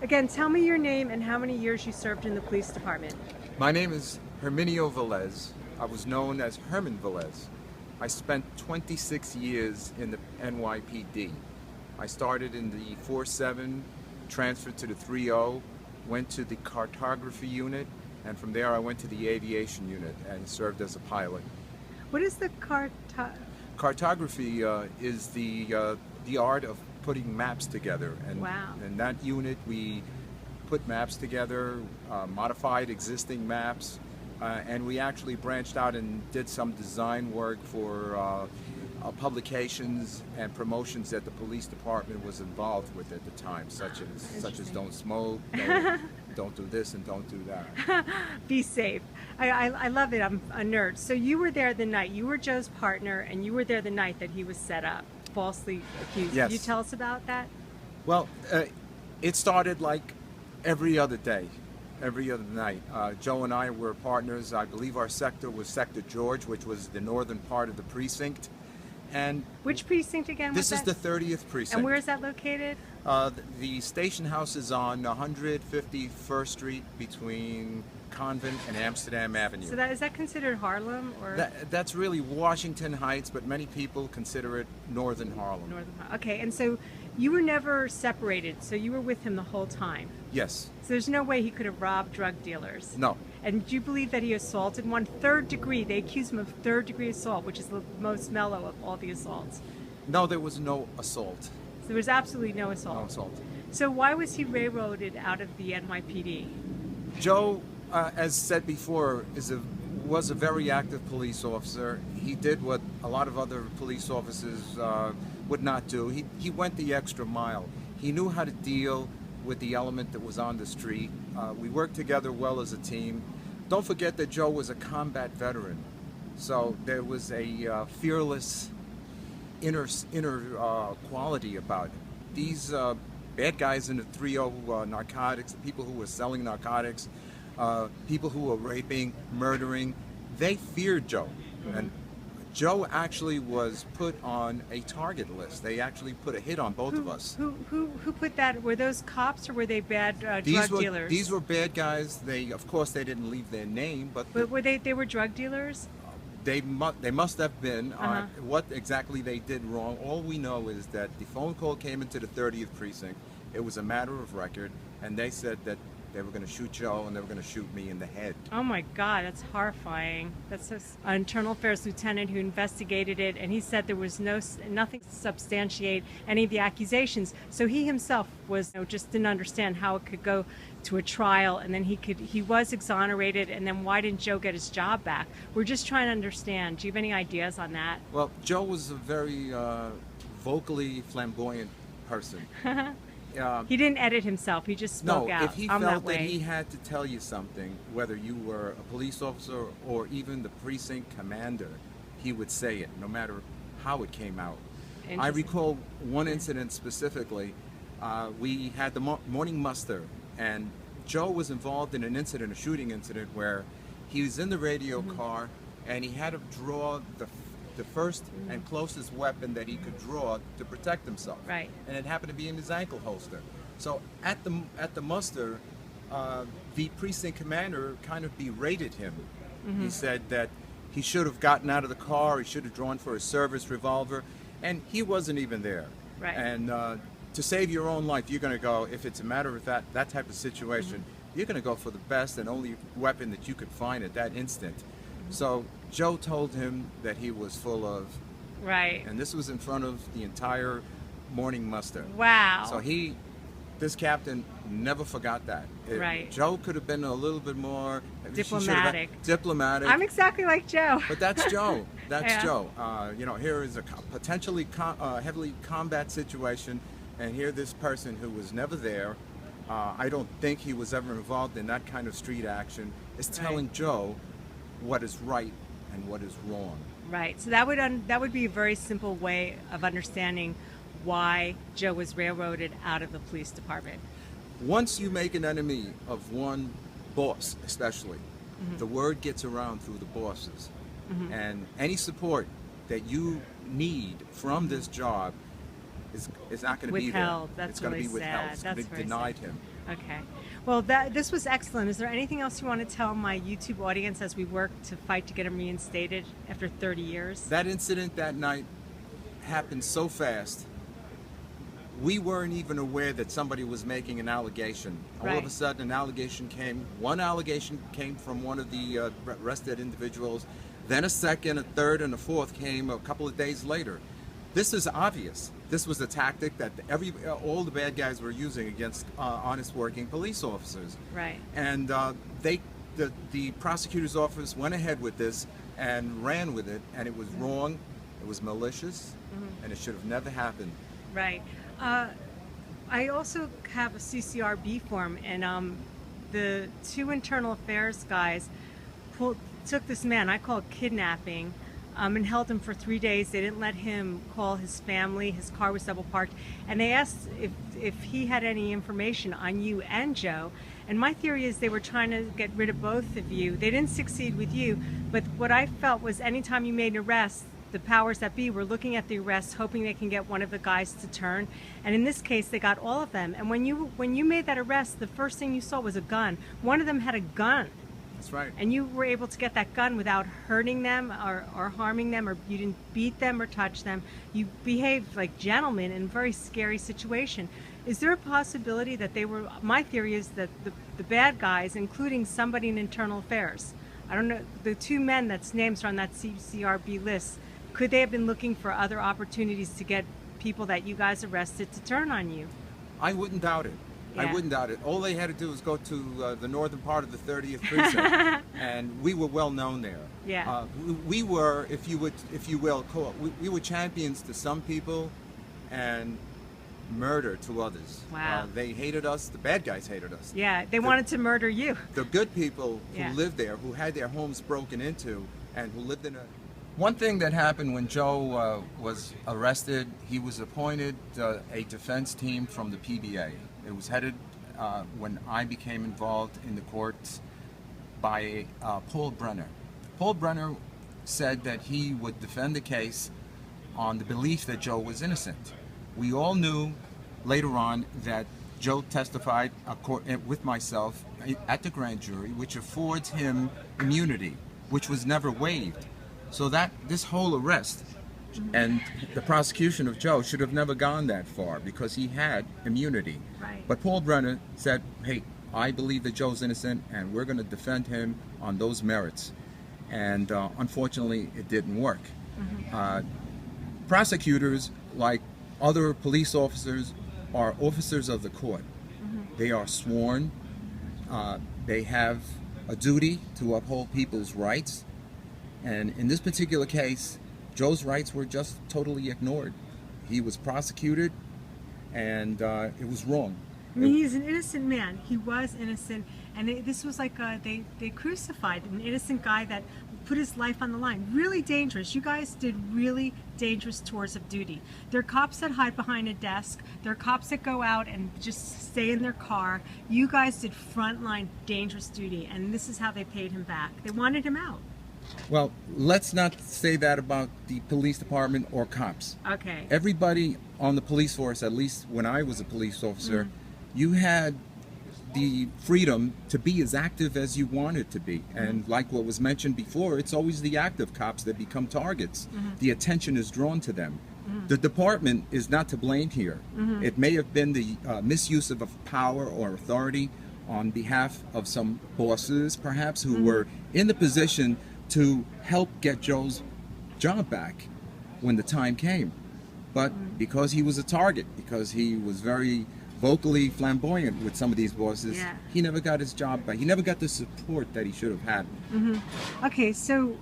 Again, tell me your name and how many years you served in the police department. My name is Herman Velez. I was known as Herman Velez. I spent 26 years in the NYPD. I started in the 4-7, transferred to the 3-0, went to the cartography unit, and from there I went to the aviation unit and served as a pilot. What is the Cartography is the art of putting maps together. And Wow. in that unit we put maps together, modified existing maps, and we actually branched out and did some design work for publications and promotions that the police department was involved with at the time, such as don't smoke, don't do this and don't do that. Be safe. I love it. I'm a nerd. So you were there the night. You were Joe's partner, and you were there the night that he was set up, falsely accused. Yes. Can you tell us about that? Well, it started like every other day, every other night. Joe and I were partners. I believe our sector was Sector George, which was the northern part of the precinct. And Which precinct again was this is that? the 30th precinct. And where is that located? The station house is on 151st Street between Convent and Amsterdam Avenue. So is that considered Harlem or That's really Washington Heights, but many people consider it Northern Harlem. Northern Harlem? Okay, and so you were never separated, so you were with him the whole time. Yes. So there's no way he could have robbed drug dealers. No. And do you believe that he assaulted one? Third degree. They accuse him of third-degree assault, which is the most mellow of all the assaults. No, there was no assault. So there was absolutely no assault. No assault. So why was he railroaded out of the NYPD? Joe, as said before, was a very active police officer. He did what a lot of other police officers would not do. He went the extra mile. He knew how to deal with the element that was on the street. We worked together well as a team. Don't forget that Joe was a combat veteran, so there was a fearless inner quality about it. These bad guys in the 3-0 narcotics, the people who were selling narcotics, people who were raping, murdering, they feared Joe. Mm-hmm. And Joe actually was put on a target list. They actually put a hit on both of us. Who put that? Were those cops or were they bad drug dealers? These were bad guys. Of course, they didn't leave their name, but were they were drug dealers? they must have been. Uh-huh. What exactly they did wrong, all we know is that the phone call came into the 30th precinct. It was a matter of record, and they said that they were going to shoot Joe and they were going to shoot me in the head. Oh my God, that's horrifying. That's an internal affairs lieutenant who investigated it, and he said there was nothing to substantiate any of the accusations. So he himself just didn't understand how it could go to a trial, and then he was exonerated, and then why didn't Joe get his job back? We're just trying to understand. Do you have any ideas on that? Well, Joe was a very vocally flamboyant person. He didn't edit himself. He just spoke out. No, if he I'm felt that that way. he had to tell you something, whether you were a police officer or even the precinct commander, he would say it, no matter how it came out. I Interesting. recall one incident specifically. We had the morning muster, and Joe was involved in a shooting incident, where he was in the radio car, and he had to draw the first and closest weapon that he could draw to protect himself. Right. And it happened to be in his ankle holster. So at the muster, the precinct commander kind of berated him. He said that he should have gotten out of the car, he should have drawn for his service revolver, and he wasn't even there. Right. And to save your own life, you're going to go, if it's a matter of that type of situation, you're going to go for the best and only weapon that you could find at that instant. So Joe told him that he was full of, Right. and this was in front of the entire morning muster. Wow. So this captain never forgot that. Right. Joe could have been a little bit more Diplomatic. Diplomatic. I'm exactly like Joe. But that's Joe. That's Yeah. Joe. Here is a potentially heavily combat situation, and here this person who was never there, I don't think he was ever involved in that kind of street action, is telling Joe what is right and what is wrong. Right. So that would be a very simple way of understanding why Joe was railroaded out of the police department. Once you make an enemy of one boss, especially, the word gets around through the bosses. And any support that you need from this job is not going to be there. Withheld. That's it's going really to be withheld. sad. It's going to That's be very denied sad. him. Okay. Well, this was excellent. Is there anything else you want to tell my YouTube audience as we work to fight to get him reinstated after 30 years? That incident that night happened so fast. We weren't even aware that somebody was making an allegation. All of a Right. sudden, an allegation came. One allegation came from one of the arrested individuals. Then a second, a third, and a fourth came a couple of days later. This is obvious. This was a tactic that all the bad guys were using against honest working police officers. Right. And the prosecutor's office went ahead with this and ran with it, and it was wrong. It was malicious, and it should have never happened. Right. I also have a CCRB form, and the two internal affairs guys took this man, I call it kidnapping, and held him for 3 days. They didn't let him call his family. His car was double parked, and they asked if he had any information on you and Joe. And my theory is they were trying to get rid of both of you. They didn't succeed with you, but what I felt was anytime you made an arrest, the powers that be were looking at the arrest, hoping they can get one of the guys to turn. And in this case, they got all of them. And when you made that arrest, the first thing you saw was a gun. One of them had a gun. That's right. And you were able to get that gun without hurting them or harming them, or you didn't beat them or touch them. You behaved like gentlemen in a very scary situation. Is there a possibility that they were, my theory is that the bad guys, including somebody in internal affairs, I don't know, the two men that's names are on that CCRB list, could they have been looking for other opportunities to get people that you guys arrested to turn on you? I wouldn't doubt it. Yeah. I wouldn't doubt it. All they had to do was go to the northern part of the 30th precinct, and we were well known there. Yeah. We were, if you will, we were champions to some people, and murder to others. Wow. They hated us. The bad guys hated us. Yeah, they wanted to murder you. The good people who Yeah. lived there, who had their homes broken into, and who lived in a... One thing that happened when Joe was arrested, he was appointed a defense team from the PBA. It was headed, when I became involved in the courts, by Paul Brenner. Paul Brenner said that he would defend the case on the belief that Joe was innocent. We all knew later on that Joe testified with myself at the grand jury, which affords him immunity, which was never waived. So that this whole arrest and the prosecution of Joe should have never gone that far because he had immunity. Right. But Paul Brenner said, hey, I believe that Joe's innocent and we're going to defend him on those merits. And unfortunately, it didn't work. Prosecutors, like other police officers, are officers of the court. They are sworn. They have a duty to uphold people's rights. And in this particular case, Joe's rights were just totally ignored. He was prosecuted, and it was wrong. I mean, he's an innocent man. He was innocent, and this was like they crucified an innocent guy that put his life on the line. Really dangerous. You guys did really dangerous tours of duty. There are cops that hide behind a desk. There are cops that go out and just stay in their car. You guys did frontline dangerous duty, and this is how they paid him back. They wanted him out. Well, let's not say that about the police department or cops. Okay. Everybody on the police force, at least when I was a police officer, you had the freedom to be as active as you wanted to be. And like what was mentioned before, it's always the active cops that become targets. The attention is drawn to them. The department is not to blame here. It may have been the misuse of power or authority on behalf of some bosses, perhaps, who were in the position to help get Joe's job back when the time came. But because he was a target, because he was very vocally flamboyant with some of these bosses, he never got his job back. He never got the support that he should have had. Okay, so